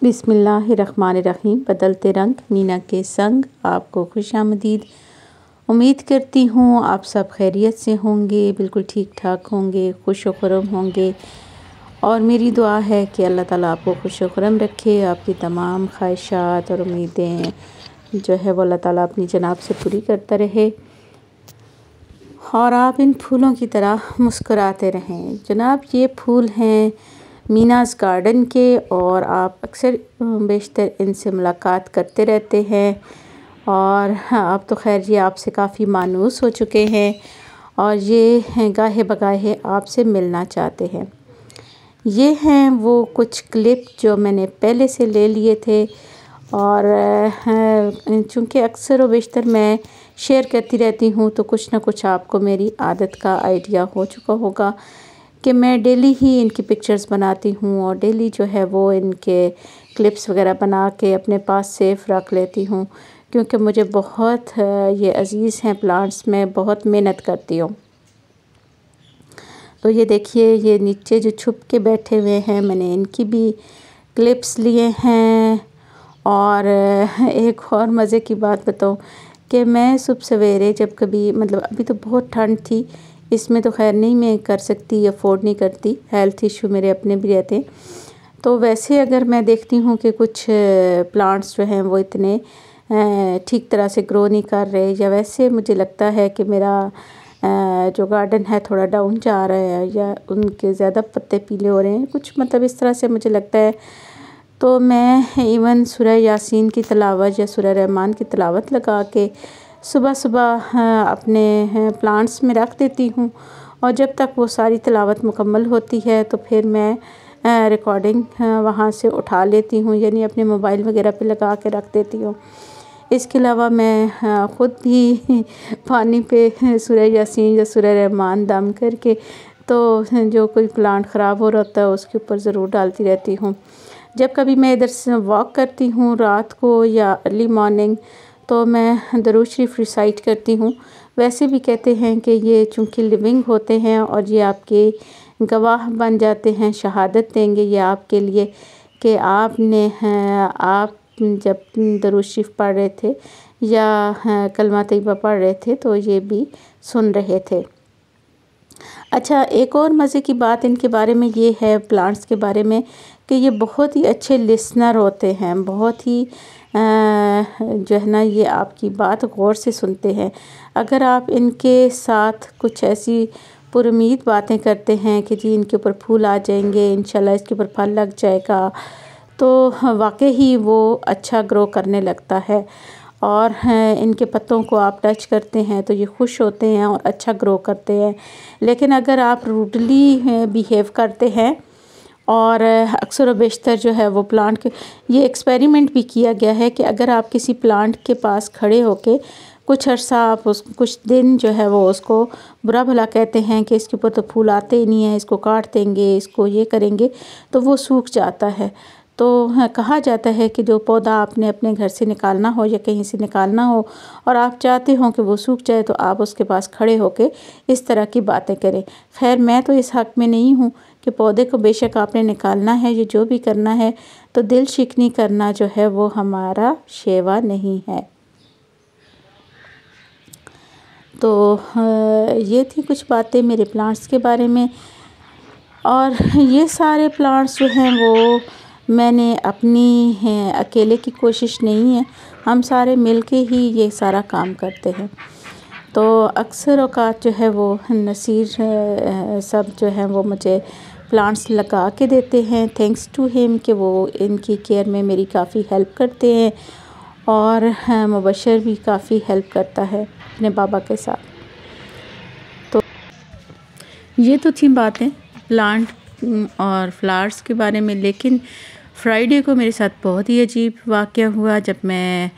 बिस्मिल्लाहिर्रहमानिर्रहीम। बदलते रंग मीना के संग आपको खुशामदीद। उम्मीद करती हूँ आप सब खैरियत से होंगे, बिल्कुल ठीक ठाक होंगे, खुश व खुर्रम होंगे। और मेरी दुआ है कि अल्लाह ताला आपको खुश व खुर्रम रखे, आपकी तमाम ख्वाहिशात और उम्मीदें जो है वो अल्लाह ताला अपनी जनाब से पूरी करता रहे और आप इन फूलों की तरह मुस्कुराते रहें। जनाब, ये फूल हैं मीनाज़ गार्डन के और आप अक्सर बेशतर इनसे मुलाकात करते रहते हैं और हाँ, अब तो खैर ये आपसे काफ़ी मानूस हो चुके हैं और ये गाहे बगाहे आपसे मिलना चाहते हैं। ये हैं वो कुछ क्लिप जो मैंने पहले से ले लिए थे और चूँकि अक्सर व बेशतर मैं शेयर करती रहती हूँ तो कुछ ना कुछ आपको मेरी आदत का आइडिया हो चुका होगा कि मैं डेली ही इनकी पिक्चर्स बनाती हूँ और डेली जो है वो इनके क्लिप्स वगैरह बना के अपने पास सेफ रख लेती हूँ, क्योंकि मुझे बहुत ये अज़ीज़ हैं प्लांट्स में बहुत मेहनत करती हूँ। तो ये देखिए, ये नीचे जो छुप के बैठे हुए हैं, मैंने इनकी भी क्लिप्स लिए हैं। और एक और मज़े की बात बताऊँ कि मैं सुबह सवेरे जब कभी अभी तो बहुत ठंड थी, इसमें तो खैर नहीं मैं कर सकती, अफोर्ड नहीं करती, हेल्थ इशू मेरे अपने भी रहते हैं। तो वैसे अगर मैं देखती हूँ कि कुछ प्लांट्स जो हैं वो इतने ठीक तरह से ग्रो नहीं कर रहे, या वैसे मुझे लगता है कि मेरा जो गार्डन है थोड़ा डाउन जा रहा है या उनके ज़्यादा पत्ते पीले हो रहे हैं, कुछ इस तरह से मुझे लगता है, तो मैं इवन सूरह यासीन की तिलावत या सूरह रहमान की तिलावत लगा के सुबह सुबह अपने प्लांट्स में रख देती हूँ और जब तक वो सारी तिलावत मुकम्मल होती है तो फिर मैं रिकॉर्डिंग वहाँ से उठा लेती हूँ, यानी अपने मोबाइल वगैरह पे लगा के रख देती हूँ। इसके अलावा मैं ख़ुद भी पानी पे सूरह यासीन या सूरह रहमान दम करके तो जो कोई प्लांट ख़राब हो रहा होता है उसके ऊपर ज़रूर डालती रहती हूँ। जब कभी मैं इधर से वॉक करती हूँ रात को या अर्ली मॉर्निंग तो मैं दरूद शरीफ रिसाइट करती हूँ। वैसे भी कहते हैं कि ये चूँकि लिविंग होते हैं और ये आपके गवाह बन जाते हैं, शहादत देंगे ये आपके लिए कि आपने आप जब दरूद शरीफ पढ़ रहे थे या कलमा तैयबा पढ़ रहे थे तो ये भी सुन रहे थे। अच्छा, एक और मज़े की बात इनके बारे में ये है, प्लांट्स के बारे में, कि ये बहुत ही अच्छे लिसनर होते हैं, बहुत ही जो है ना ये आपकी बात गौर से सुनते हैं। अगर आप इनके साथ कुछ ऐसी पुरुमीद बातें करते हैं कि जी इनके ऊपर फूल आ जाएंगे, इंशाल्लाह इसके ऊपर फल लग जाएगा, तो वाकई ही वो अच्छा ग्रो करने लगता है और इनके पत्तों को आप टच करते हैं तो ये खुश होते हैं और अच्छा ग्रो करते हैं। लेकिन अगर आप रूडली बिहेव करते हैं और अक्सर व बेशतर जो है वो प्लांट के, ये एक्सपेरिमेंट भी किया गया है कि अगर आप किसी प्लांट के पास खड़े होके कुछ अर्सा आप कुछ दिन जो है वो उसको बुरा भला कहते हैं कि इसके ऊपर तो फूल आते ही नहीं है, इसको काट देंगे, इसको ये करेंगे, तो वो सूख जाता है। तो कहा जाता है कि जो पौधा आपने अपने घर से निकालना हो या कहीं से निकालना हो और आप चाहते हो कि वो सूख जाए तो आप उसके पास खड़े होके इस तरह की बातें करें। खैर, मैं तो इस हक़ में नहीं हूँ कि पौधे को बेशक आपने निकालना है या जो भी करना है, तो दिल शिकनी करना जो है वो हमारा शेवा नहीं है। तो ये थी कुछ बातें मेरे प्लांट्स के बारे में। और ये सारे प्लांट्स जो हैं वो मैंने अपनी अकेले की कोशिश नहीं है, हम सारे मिलके ही ये सारा काम करते हैं। तो अक्सर औक़ात जो है वो नसीर सब जो हैं वो मुझे प्लांट्स लगा के देते हैं, थैंक्स टू हिम कि वो इनकी केयर में मेरी काफ़ी हेल्प करते हैं और मुबशर भी काफ़ी हेल्प करता है अपने बाबा के साथ। तो ये तो थी बातें प्लांट और फ्लावर्स के बारे में। लेकिन फ्राइडे को मेरे साथ बहुत ही अजीब वाक़या हुआ। जब मैं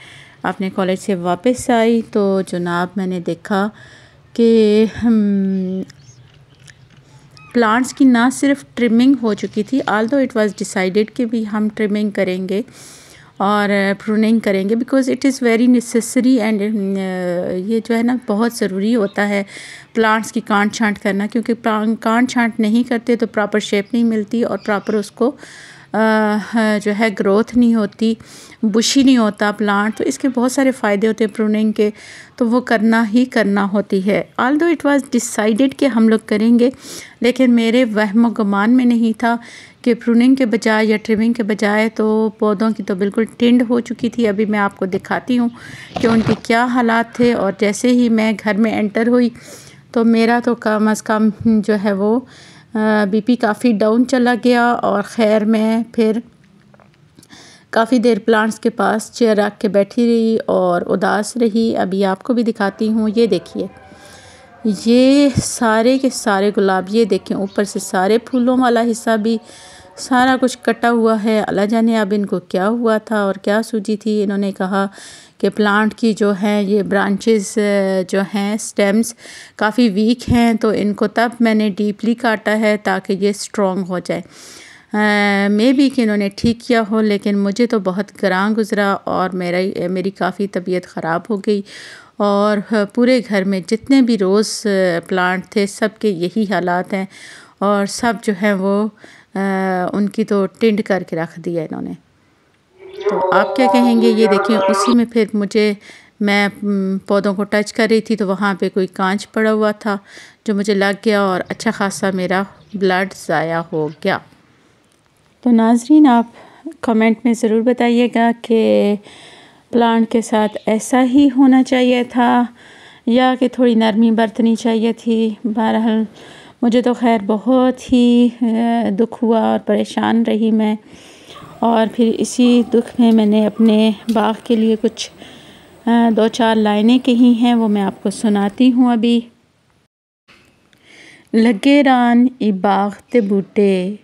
अपने कॉलेज से वापस आई तो जनाब मैंने देखा कि प्लांट्स की ना सिर्फ ट्रिमिंग हो चुकी थी, आल्दो इट वाज डिसाइडेड कि भी हम ट्रिमिंग करेंगे और प्रूनिंग करेंगे because it is very necessary and ये जो है ना बहुत ज़रूरी होता है प्लांट्स की काट छांट करना, क्योंकि काट छांट नहीं करते तो प्रॉपर शेप नहीं मिलती और प्रॉपर उसको जो है ग्रोथ नहीं होती, बुशी नहीं होता प्लांट। तो इसके बहुत सारे फ़ायदे होते हैं प्रूनिंग के, तो वो करना ही करना होती है। ऑल्दो इट वाज डिसाइडेड कि हम लोग करेंगे, लेकिन मेरे वहम गुमान में नहीं था कि प्रूनिंग के बजाय या ट्रिमिंग के बजाय तो पौधों की तो बिल्कुल टिंड हो चुकी थी। अभी मैं आपको दिखाती हूँ कि उनके क्या हालात थे। और जैसे ही मैं घर में एंटर हुई तो मेरा तो कम अज़ कम जो है वो बीपी काफ़ी डाउन चला गया। और ख़ैर मैं फिर काफ़ी देर प्लांट्स के पास चेयर रख के बैठी रही और उदास रही। अभी आपको भी दिखाती हूँ, ये देखिए, ये सारे के सारे गुलाब, ये देखें ऊपर से सारे फूलों वाला हिस्सा भी सारा कुछ कटा हुआ है। अल्लाह जाने अब इनको क्या हुआ था और क्या सूजी थी। इन्होंने कहा कि प्लांट की जो है ये ब्रांचेस जो हैं, स्टेम्स काफ़ी वीक हैं, तो इनको तब मैंने डीपली काटा है ताकि ये स्ट्रॉन्ग हो जाए। मे बी कि इन्होंने ठीक किया हो, लेकिन मुझे तो बहुत ग्रां गुज़रा और मेरी काफ़ी तबीयत ख़राब हो गई। और पूरे घर में जितने भी रोज़ प्लांट थे सब के यही हालात हैं और सब जो है वो उनकी तो टिंड करके रख दिया इन्होंने। तो आप क्या कहेंगे? ये देखें, उसी में फिर मैं पौधों को टच कर रही थी तो वहाँ पे कोई कांच पड़ा हुआ था जो मुझे लग गया और अच्छा खासा मेरा ब्लड ज़ाया हो गया। तो नाज़रीन, आप कमेंट में ज़रूर बताइएगा कि प्लांट के साथ ऐसा ही होना चाहिए था या कि थोड़ी नरमी बरतनी चाहिए थी। बहरहाल मुझे तो खैर बहुत ही दुख हुआ और परेशान रही मैं। और फिर इसी दुख में मैंने अपने बाग के लिए कुछ 2-4 लाइनें कही हैं, वो मैं आपको सुनाती हूँ अभी। लगे रान ई बाग ते बूटे,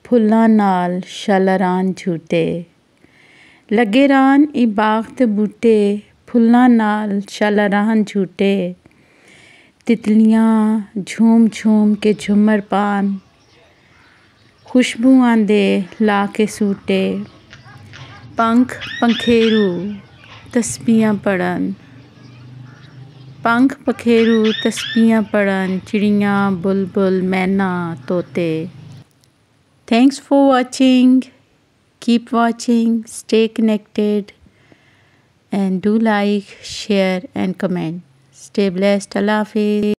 फुल्लां नाल शालारान झूटे। लगे रान ई बाग ते बूटे, फुल्लां नाल शालारान झूटे। तितलियाँ झूम झूम के झूमर पान, खुशबू आंदे ला के सूटे। पंख पंखेरू तस्बीहां पढ़न, पंख पखेरू तस्बीहां पढ़न, चिड़ियाँ बुलबुल मैना तोते। Thanks for watching. Keep watching, stay connected, and do like, share and comment. Stay blessed. Allah Hafiz.